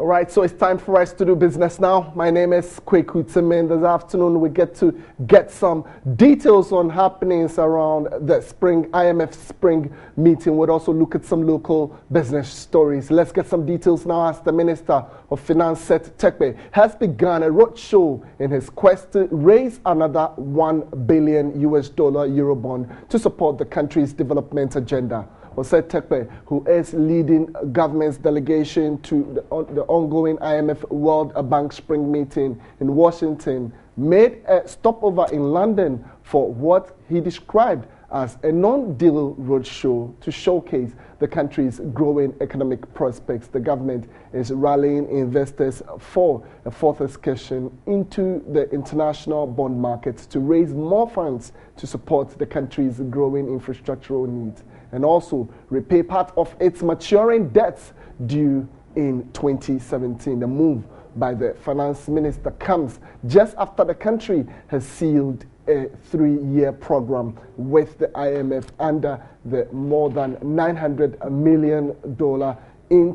All right, so it's time for us to do business now. My name is Kweku Timin. This afternoon we get to get some details on happenings around the IMF spring meeting. We'll also look at some local business stories. Let's get some details now as the Minister of Finance, Seth Terkper, has begun a roadshow in his quest to raise another $1 billion Eurobond to support the country's development agenda. Seth Terkper, who is leading government's delegation to the ongoing IMF World Bank Spring meeting in Washington, made a stopover in London for what he described as a non-deal roadshow to showcase the country's growing economic prospects. The government is rallying investors for a fourth excursion into the international bond markets to raise more funds to support the country's growing infrastructural needs and also repay part of its maturing debts due in 2017. The move by the finance minister comes just after the country has sealed a 3-year program with the IMF under the more than $900 million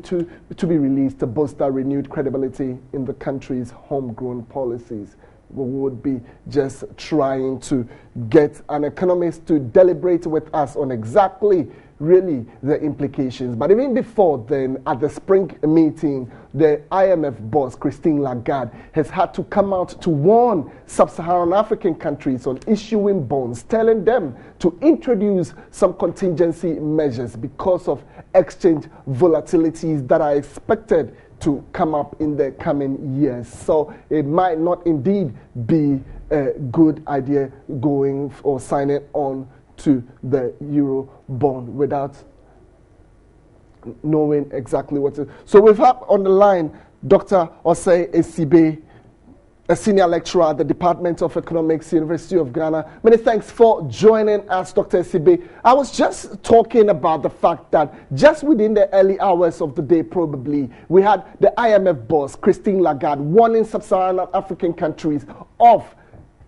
to be released to bolster renewed credibility in the country's homegrown policies. We would be just trying to get an economist to deliberate with us on exactly really the implications. But even before then, at the spring meeting, the IMF boss, Christine Lagarde, has had to come out to warn sub-Saharan African countries on issuing bonds, telling them to introduce some contingency measures because of exchange volatilities that are expected to come up in the coming years. So it might not indeed be a good idea going or signing on to the Euro bond without knowing exactly what to. So we've had on the line Dr. Osei Esibe, a senior lecturer at the Department of Economics, University of Ghana. Many thanks for joining us, Dr. Esibe. I was just talking about the fact that just within the early hours of the day, probably, we had the IMF boss, Christine Lagarde, warning sub-Saharan African countries of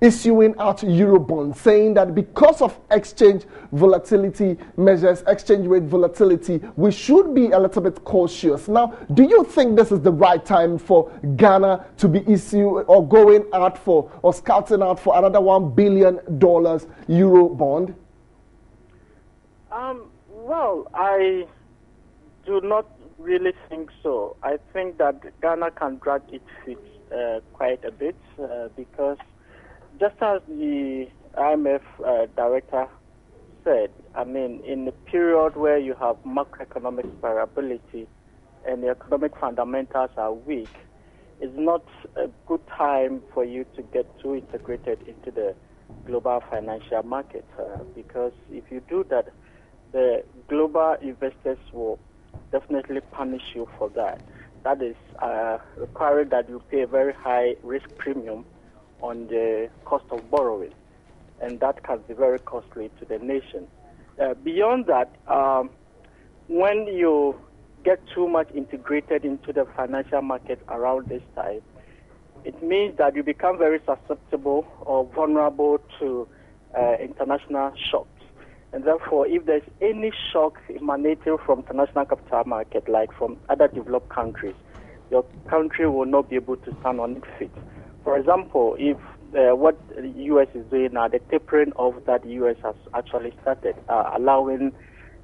issuing out Eurobonds, saying that because of exchange volatility measures, exchange rate volatility, we should be a little bit cautious. Now, do you think this is the right time for Ghana to be issuing or going out for or scouting out for another $1 billion Eurobond? Well, I do not really think so. I think that Ghana can drag its feet quite a bit because just as the IMF director said, I mean, in a period where you have macroeconomic variability and the economic fundamentals are weak, it's not a good time for you to get too integrated into the global financial market because if you do that, the global investors will definitely punish you for that. That is requiring that you pay a very high risk premium on the cost of borrowing, and that can be very costly to the nation. Beyond that, when you get too much integrated into the financial market around this time, it means that you become very susceptible or vulnerable to international shocks. And therefore, if there's any shock emanating from international capital market, like from other developed countries, your country will not be able to stand on its feet. For example, if what the U.S. is doing now, the tapering of that the U.S. has actually started, allowing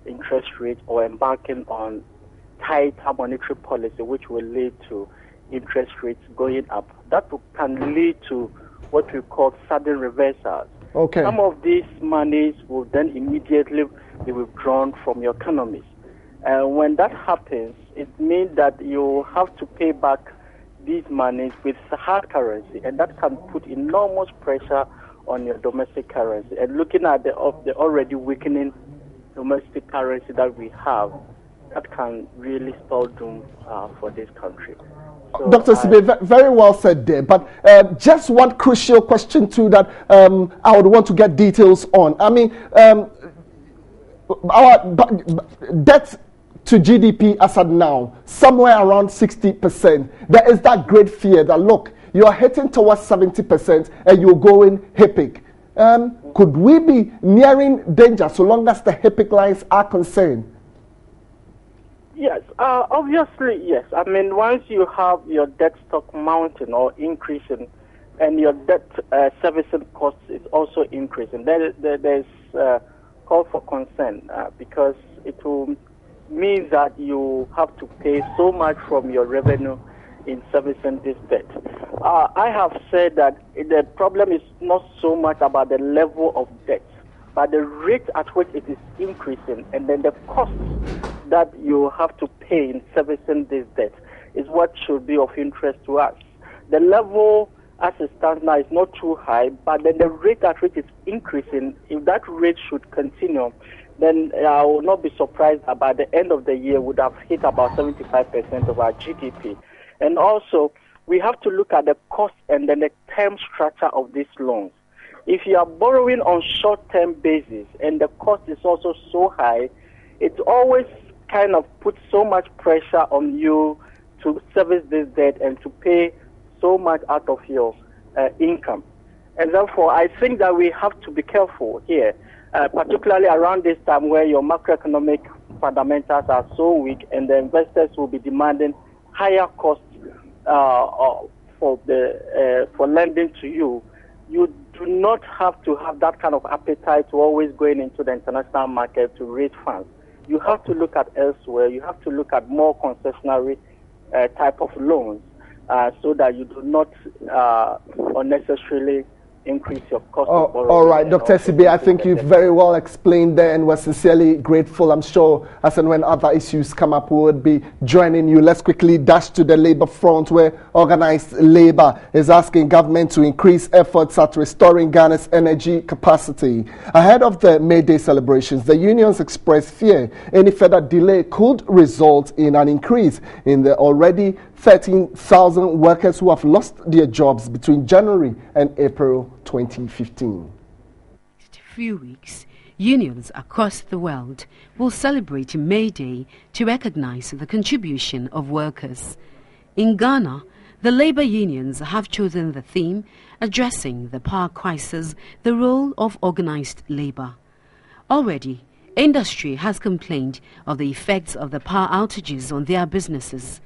interest rates or embarking on tighter monetary policy, which will lead to interest rates going up. That can lead to what we call sudden reversals. Okay. Some of these monies will then immediately be withdrawn from your economies. When that happens, it means that you have to pay back these monies with hard currency, and that can put enormous pressure on your domestic currency. And looking at the already weakening domestic currency that we have, that can really spell doom for this country. So Dr. Sibe, very well said there. But just one crucial question too that I would want to get details on. I mean, our debt to GDP as of now, somewhere around 60%. There is that great fear that, look, you are heading towards 70% and you're going HIPIC. Could we be nearing danger so long as the HIPIC lines are concerned? Yes, obviously, yes. I mean, once you have your debt stock mounting or increasing, and your debt servicing costs is also increasing, there's call for concern because it will mean that you have to pay so much from your revenue in servicing this debt. I have said that the problem is not so much about the level of debt, but the rate at which it is increasing, and then the costs that you have to pay in servicing this debt is what should be of interest to us. The level as it stands now is not too high, but then the rate at which it's increasing, if that rate should continue, then I will not be surprised that by the end of the year would have hit about 75% of our GDP. And also, we have to look at the cost and then the term structure of these loans. If you are borrowing on short-term basis and the cost is also so high, it always kind of puts so much pressure on you to service this debt and to pay so much out of your income. And therefore, I think that we have to be careful here, particularly around this time where your macroeconomic fundamentals are so weak and the investors will be demanding higher costs for lending to you. You do not have to have that kind of appetite to always going into the international market to raise funds. You have to look at elsewhere. You have to look at more concessionary type of loans so that you do not unnecessarily increase your cost of borrowing. All right, Dr. Sibe, I think you've very well explained there, and we're sincerely grateful. I'm sure as and when other issues come up, we would be joining you. Let's quickly dash to the labor front, where organized labor is asking government to increase efforts at restoring Ghana's energy capacity. Ahead of the May Day celebrations, the unions expressed fear any further delay could result in an increase in the already 13,000 workers who have lost their jobs between January and April 2015. In a few weeks, unions across the world will celebrate May Day to recognize the contribution of workers. In Ghana, the labor unions have chosen the theme addressing the power crisis, the role of organized labor. Already, industry has complained of the effects of the power outages on their businesses.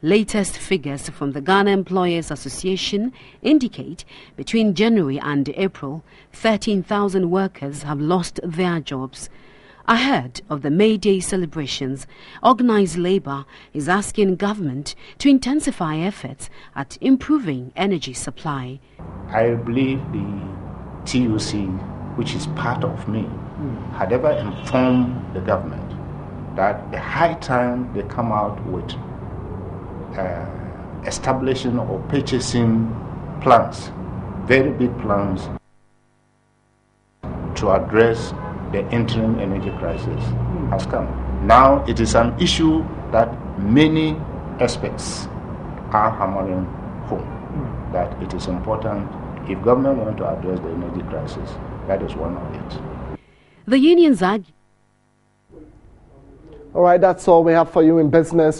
Latest figures from the Ghana Employers Association indicate between January and April, 13,000 workers have lost their jobs. Ahead of the May Day celebrations, organized labor is asking government to intensify efforts at improving energy supply. I believe the TUC, which is part of me, had ever informed the government that the high time they come out with establishing or purchasing plans, very big plans, to address the interim energy crisis has come. Now it is an issue that many experts are hammering home, that it is important if government want to address the energy crisis. That is one of it. The unions argue. All right, that's all we have for you in business.